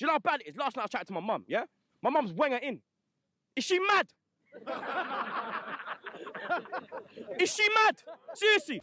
you know how bad it is? Last night I chatted to my mum, yeah? My mum's Wenger in. Is she mad? Is she mad? Seriously.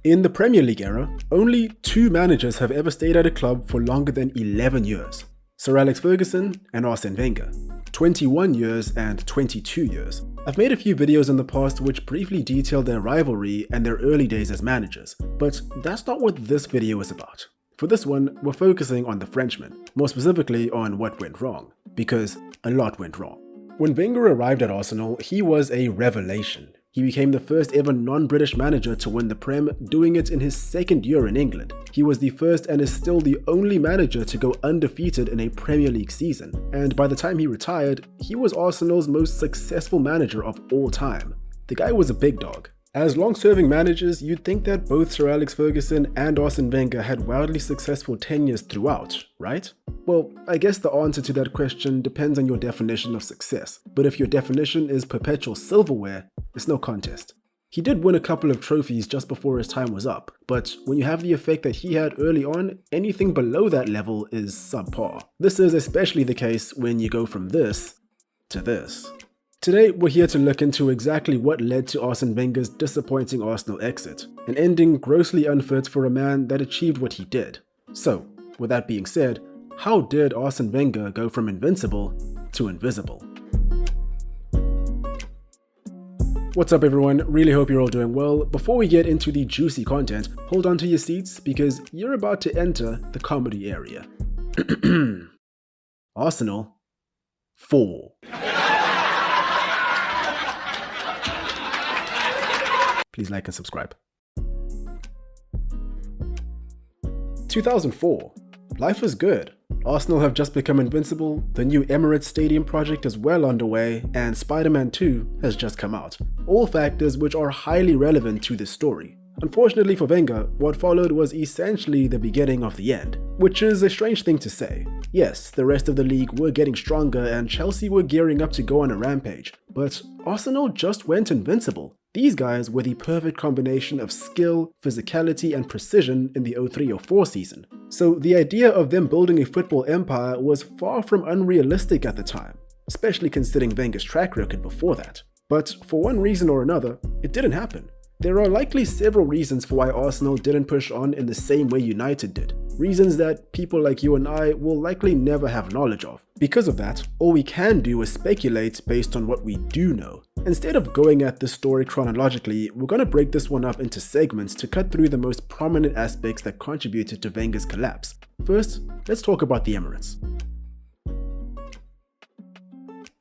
In the Premier League era, only 2 managers have ever stayed at a club for longer than 11 years. Sir Alex Ferguson and Arsène Wenger. 21 years and 22 years. I've made a few videos in the past which briefly detail their rivalry and their early days as managers, but that's not what this video is about. For this one, we're focusing on the Frenchman, more specifically on what went wrong, because a lot went wrong. When Wenger arrived at Arsenal, he was a revelation. He became the first ever non-British manager to win the Prem, doing it in his 2nd year in England. He was the first and is still the only manager to go undefeated in a Premier League season, and by the time he retired, he was Arsenal's most successful manager of all time. The guy was a big dog. As long-serving managers, you'd think that both Sir Alex Ferguson and Arsène Wenger had wildly successful tenures throughout, right? Well, I guess the answer to that question depends on your definition of success, but if your definition is perpetual silverware, it's no contest. He did win a couple of trophies just before his time was up, but when you have the effect that he had early on, anything below that level is subpar. This is especially the case when you go from this to this. Today, we're here to look into exactly what led to Arsène Wenger's disappointing Arsenal exit, an ending grossly unfit for a man that achieved what he did. So, with that being said, how did Arsène Wenger go from invincible to invisible? What's up everyone, really hope you're all doing well. Before we get into the juicy content, hold on to your seats because you're about to enter the comedy area. Arsenal 4. Please like and subscribe. 2004. Life was good. Arsenal have just become invincible, the new Emirates Stadium project is well underway, and Spider-Man 2 has just come out. All factors which are highly relevant to this story. Unfortunately for Wenger, what followed was essentially the beginning of the end, which is a strange thing to say. Yes, the rest of the league were getting stronger and Chelsea were gearing up to go on a rampage, but Arsenal just went invincible. These guys were the perfect combination of skill, physicality, and precision in the 03-04 season. So the idea of them building a football empire was far from unrealistic at the time, especially considering Wenger's track record before that. But for one reason or another, it didn't happen. There are likely several reasons for why Arsenal didn't push on in the same way United did. Reasons that people like you and I will likely never have knowledge of. Because of that, all we can do is speculate based on what we do know. Instead of going at this story chronologically, we're going to break this one up into segments to cut through the most prominent aspects that contributed to Wenger's collapse. First, let's talk about the Emirates.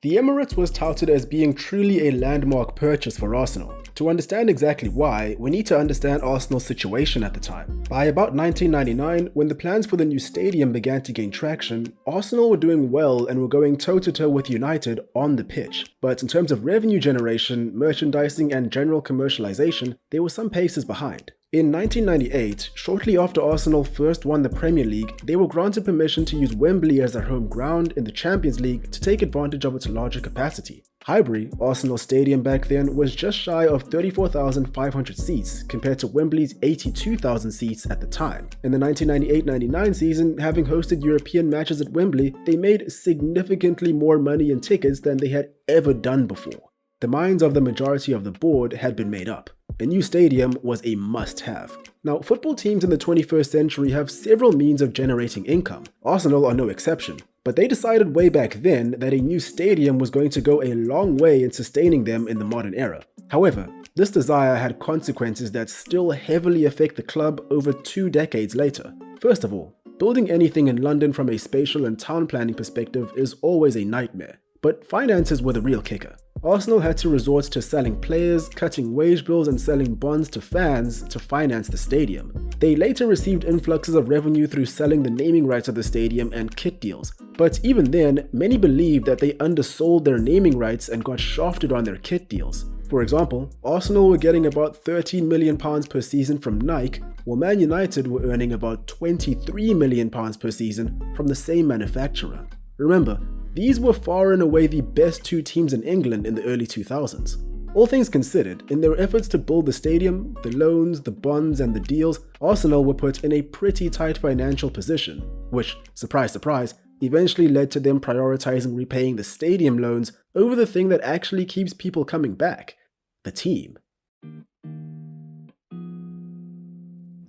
The Emirates was touted as being truly a landmark purchase for Arsenal. To understand exactly why, we need to understand Arsenal's situation at the time. By about 1999, when the plans for the new stadium began to gain traction, Arsenal were doing well and were going toe-to-toe with United on the pitch. But in terms of revenue generation, merchandising and general commercialization, they were some paces behind. In 1998, shortly after Arsenal first won the Premier League, they were granted permission to use Wembley as their home ground in the Champions League to take advantage of its larger capacity. Highbury, Arsenal Stadium back then, was just shy of 34,500 seats compared to Wembley's 82,000 seats at the time. In the 1998-99 season, having hosted European matches at Wembley, they made significantly more money in tickets than they had ever done before. The minds of the majority of the board had been made up. A new stadium was a must-have. Now, football teams in the 21st century have several means of generating income. Arsenal are no exception. But they decided way back then that a new stadium was going to go a long way in sustaining them in the modern era. However, this desire had consequences that still heavily affect the club over 2 decades later. First of all, building anything in London from a spatial and town planning perspective is always a nightmare. But finances were the real kicker. Arsenal had to resort to selling players, cutting wage bills and selling bonds to fans to finance the stadium. They later received influxes of revenue through selling the naming rights of the stadium and kit deals. But even then, many believed that they undersold their naming rights and got shafted on their kit deals. For example, Arsenal were getting about £13 million per season from Nike, while Man United were earning about £23 million per season from the same manufacturer. Remember, these were far and away the best 2 teams in England in the early 2000s. All things considered, in their efforts to build the stadium, the loans, the bonds and the deals, Arsenal were put in a pretty tight financial position, which, surprise surprise, eventually led to them prioritizing repaying the stadium loans over the thing that actually keeps people coming back, the team.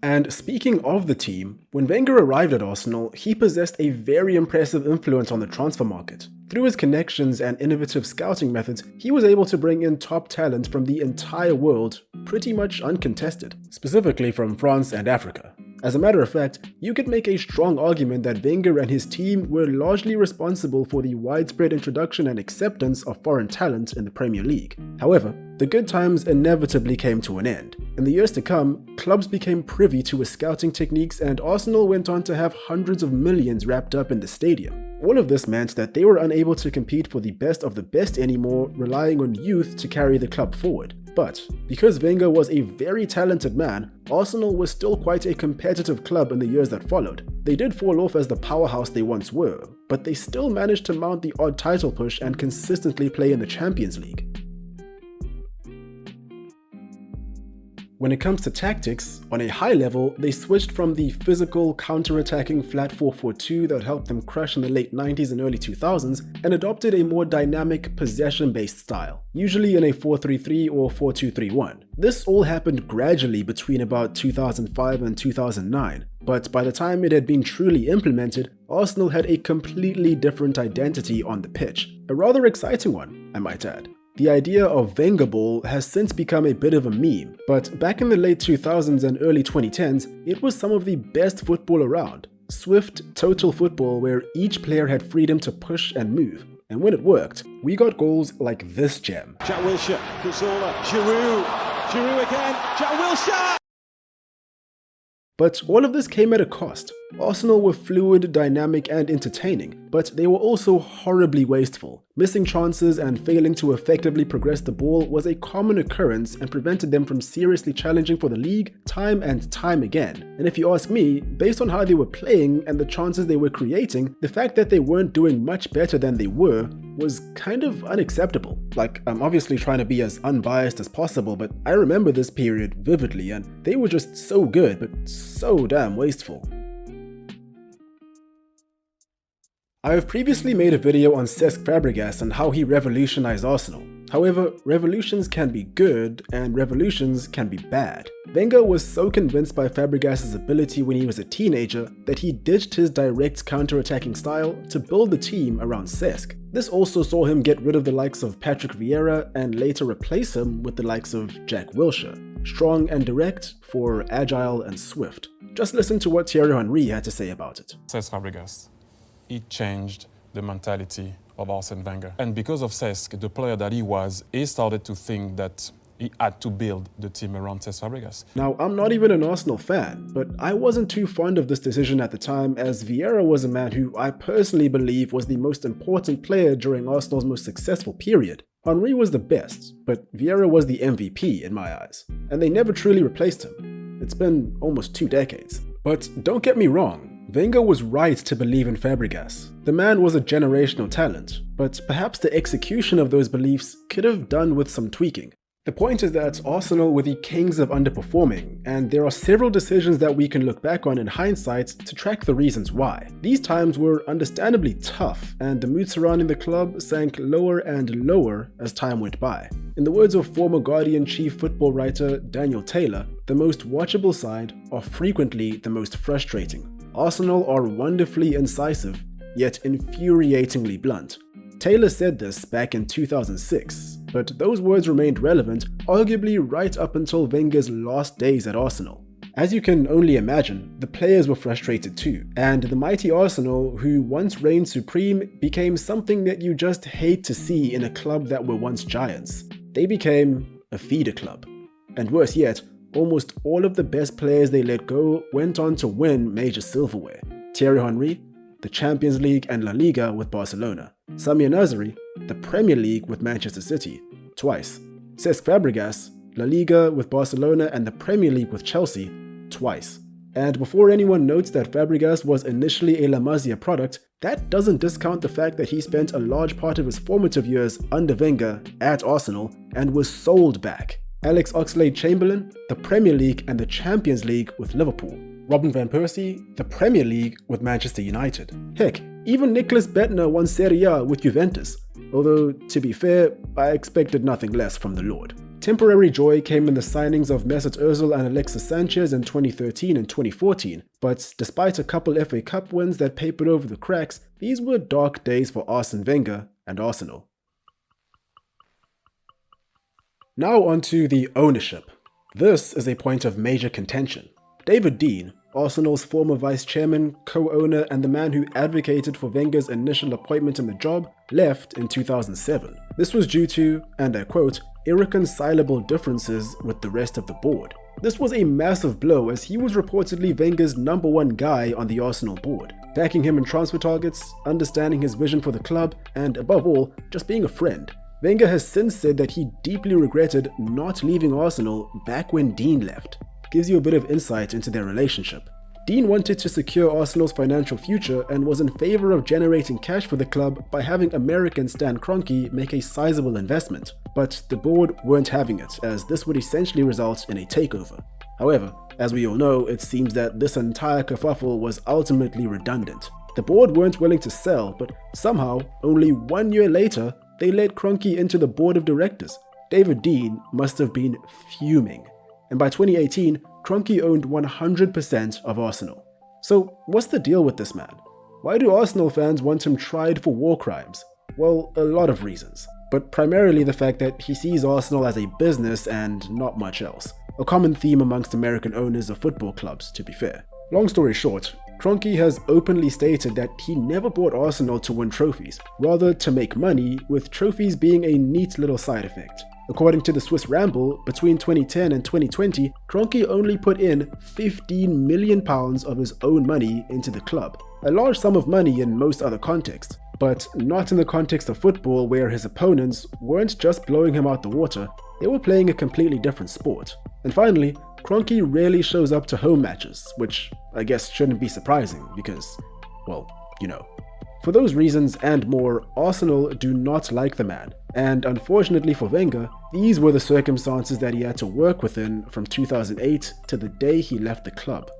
And speaking of the team, when Wenger arrived at Arsenal, he possessed a very impressive influence on the transfer market. Through his connections and innovative scouting methods, he was able to bring in top talent from the entire world, pretty much uncontested, specifically from France and Africa. As a matter of fact, you could make a strong argument that Wenger and his team were largely responsible for the widespread introduction and acceptance of foreign talent in the Premier League. However, the good times inevitably came to an end. In the years to come, clubs became privy to his scouting techniques and Arsenal went on to have hundreds of millions wrapped up in the stadium. All of this meant that they were unable to compete for the best of the best anymore, relying on youth to carry the club forward. But because Wenger was a very talented man, Arsenal was still quite a competitive club in the years that followed. They did fall off as the powerhouse they once were, but they still managed to mount the odd title push and consistently play in the Champions League. When it comes to tactics, on a high level, they switched from the physical, counter-attacking flat 4-4-2 that helped them crush in the late 90s and early 2000s and adopted a more dynamic, possession-based style, usually in a 4-3-3 or 4-2-3-1. This all happened gradually between about 2005 and 2009, but by the time it had been truly implemented, Arsenal had a completely different identity on the pitch. A rather exciting one, I might add. The idea of Wenger ball has since become a bit of a meme, but back in the late 2000s and early 2010s, it was some of the best football around. Swift, total football where each player had freedom to push and move. And when it worked, we got goals like this gem. Jack Wilshere, Cazorla, Giroud again, Jack Wilshere! But all of this came at a cost. Arsenal were fluid, dynamic and entertaining, but they were also horribly wasteful. Missing chances and failing to effectively progress the ball was a common occurrence and prevented them from seriously challenging for the league time and time again. And if you ask me, based on how they were playing and the chances they were creating, the fact that they weren't doing much better than they were was kind of unacceptable. Like, I'm obviously trying to be as unbiased as possible, but I remember this period vividly and they were just so good, but so damn wasteful. I have previously made a video on Cesc Fabregas and how he revolutionized Arsenal. However, revolutions can be good and revolutions can be bad. Wenger was so convinced by Fabregas' ability when he was a teenager that he ditched his direct counter-attacking style to build the team around Cesc. This also saw him get rid of the likes of Patrick Vieira and later replace him with the likes of Jack Wilshere. Strong and direct for agile and swift. Just listen to what Thierry Henry had to say about it. Cesc Fabregas. He changed the mentality of Arsène Wenger. And because of Cesc, the player that he was, he started to think that he had to build the team around Cesc Fabregas. Now, I'm not even an Arsenal fan, but I wasn't too fond of this decision at the time, as Vieira was a man who I personally believe was the most important player during Arsenal's most successful period. Henry was the best, but Vieira was the MVP in my eyes, and they never truly replaced him. It's been almost 2 decades. But don't get me wrong, Wenger was right to believe in Fabregas. The man was a generational talent, but perhaps the execution of those beliefs could have done with some tweaking. The point is that Arsenal were the kings of underperforming, and there are several decisions that we can look back on in hindsight to track the reasons why. These times were understandably tough, and the mood surrounding the club sank lower and lower as time went by. In the words of former Guardian chief football writer Daniel Taylor, the most watchable side are frequently the most frustrating. Arsenal are wonderfully incisive, yet infuriatingly blunt. Taylor said this back in 2006, but those words remained relevant arguably right up until Wenger's last days at Arsenal. As you can only imagine, the players were frustrated too, and the mighty Arsenal, who once reigned supreme, became something that you just hate to see in a club that were once giants. They became a feeder club. And worse yet, almost all of the best players they let go went on to win major silverware. Thierry Henry, the Champions League and La Liga with Barcelona. Samir Nasri, the Premier League with Manchester City, twice. Cesc Fabregas, La Liga with Barcelona and the Premier League with Chelsea, twice. And before anyone notes that Fabregas was initially a La Masia product, that doesn't discount the fact that he spent a large part of his formative years under Wenger at Arsenal and was sold back. Alex Oxlade-Chamberlain, the Premier League and the Champions League with Liverpool. Robin van Persie, the Premier League with Manchester United. Heck, even Nicolas Bettner won Serie A with Juventus. Although, to be fair, I expected nothing less from the Lord. Temporary joy came in the signings of Mesut Ozil and Alexis Sanchez in 2013 and 2014, but despite a couple FA Cup wins that papered over the cracks, these were dark days for Arsène Wenger and Arsenal. Now onto the ownership. This is a point of major contention. David Dein, Arsenal's former vice chairman, co-owner and the man who advocated for Wenger's initial appointment in the job, left in 2007. This was due to, and I quote, irreconcilable differences with the rest of the board. This was a massive blow as he was reportedly Wenger's #1 guy on the Arsenal board, backing him in transfer targets, understanding his vision for the club, and above all, just being a friend. Wenger has since said that he deeply regretted not leaving Arsenal back when Dein left. Gives you a bit of insight into their relationship. Dein wanted to secure Arsenal's financial future and was in favor of generating cash for the club by having American Stan Kroenke make a sizable investment, but the board weren't having it, as this would essentially result in a takeover. However, as we all know, it seems that this entire kerfuffle was ultimately redundant. The board weren't willing to sell, but somehow, only 1 year later, they let Kroenke into the board of directors. David Dein must have been fuming. And by 2018, Kroenke owned 100% of Arsenal. So what's the deal with this man? Why do Arsenal fans want him tried for war crimes? Well, a lot of reasons, but primarily the fact that he sees Arsenal as a business and not much else. A common theme amongst American owners of football clubs, to be fair. Long story short, Kroenke has openly stated that he never bought Arsenal to win trophies, rather to make money, with trophies being a neat little side effect. According to the Swiss Ramble, between 2010 and 2020, Kroenke only put in £15 million of his own money into the club. A large sum of money in most other contexts, but not in the context of football where his opponents weren't just blowing him out the water, they were playing a completely different sport. And finally, Kroenke rarely shows up to home matches, which I guess shouldn't be surprising because, well, you know. For those reasons and more, Arsenal do not like the man, and unfortunately for Wenger, these were the circumstances that he had to work within from 2008 to the day he left the club.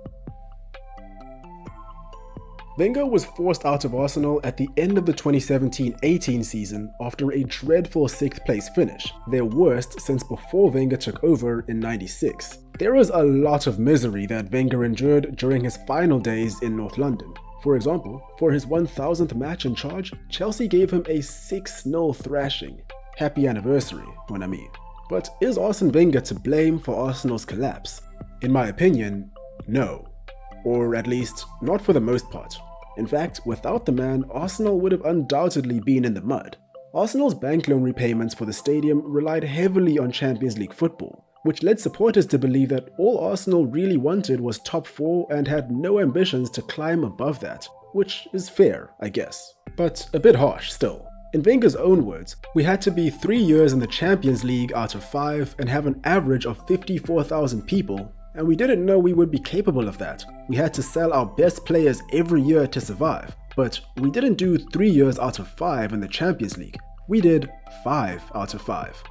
Wenger was forced out of Arsenal at the end of the 2017-18 season after a dreadful 6th place finish, their worst since before Wenger took over in '96. There was a lot of misery that Wenger endured during his final days in North London. For example, for his 1000th match in charge, Chelsea gave him a 6-0 thrashing. Happy anniversary, when I mean. But is Arsène Wenger to blame for Arsenal's collapse? In my opinion, no. Or at least, not for the most part. In fact, without the man, Arsenal would have undoubtedly been in the mud. Arsenal's bank loan repayments for the stadium relied heavily on Champions League football, which led supporters to believe that all Arsenal really wanted was top 4 and had no ambitions to climb above that, which is fair, I guess, but a bit harsh still. In Wenger's own words, we had to be 3 years in the Champions League out of 5 and have an average of 54,000 people, and we didn't know we would be capable of that. We had to sell our best players every year to survive, but we didn't do 3 years out of 5 in the Champions League. We did 5 out of 5.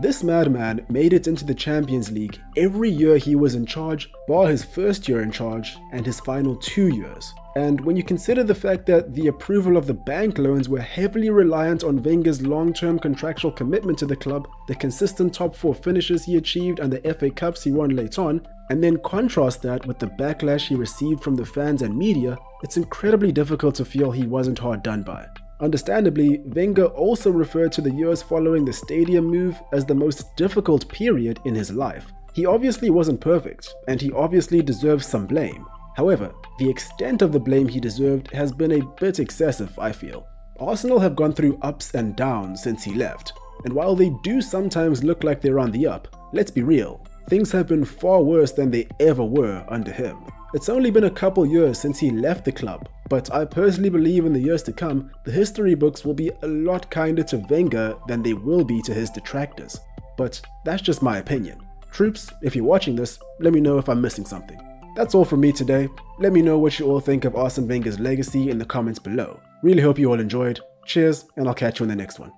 This madman made it into the Champions League every year he was in charge, bar his first year in charge and his final 2 years. And when you consider the fact that the approval of the bank loans were heavily reliant on Wenger's long-term contractual commitment to the club, the consistent top 4 finishes he achieved and the FA Cups he won late on, and then contrast that with the backlash he received from the fans and media, it's incredibly difficult to feel he wasn't hard done by. Understandably, Wenger also referred to the years following the stadium move as the most difficult period in his life. He obviously wasn't perfect, and he obviously deserves some blame. However, the extent of the blame he deserved has been a bit excessive, I feel. Arsenal have gone through ups and downs since he left, and while they do sometimes look like they're on the up, let's be real, things have been far worse than they ever were under him. It's only been a couple years since he left the club, but I personally believe in the years to come, the history books will be a lot kinder to Wenger than they will be to his detractors. But that's just my opinion. Troops, if you're watching this, let me know if I'm missing something. That's all from me today. Let me know what you all think of Arsène Wenger's legacy in the comments below. Really hope you all enjoyed. Cheers, and I'll catch you in the next one.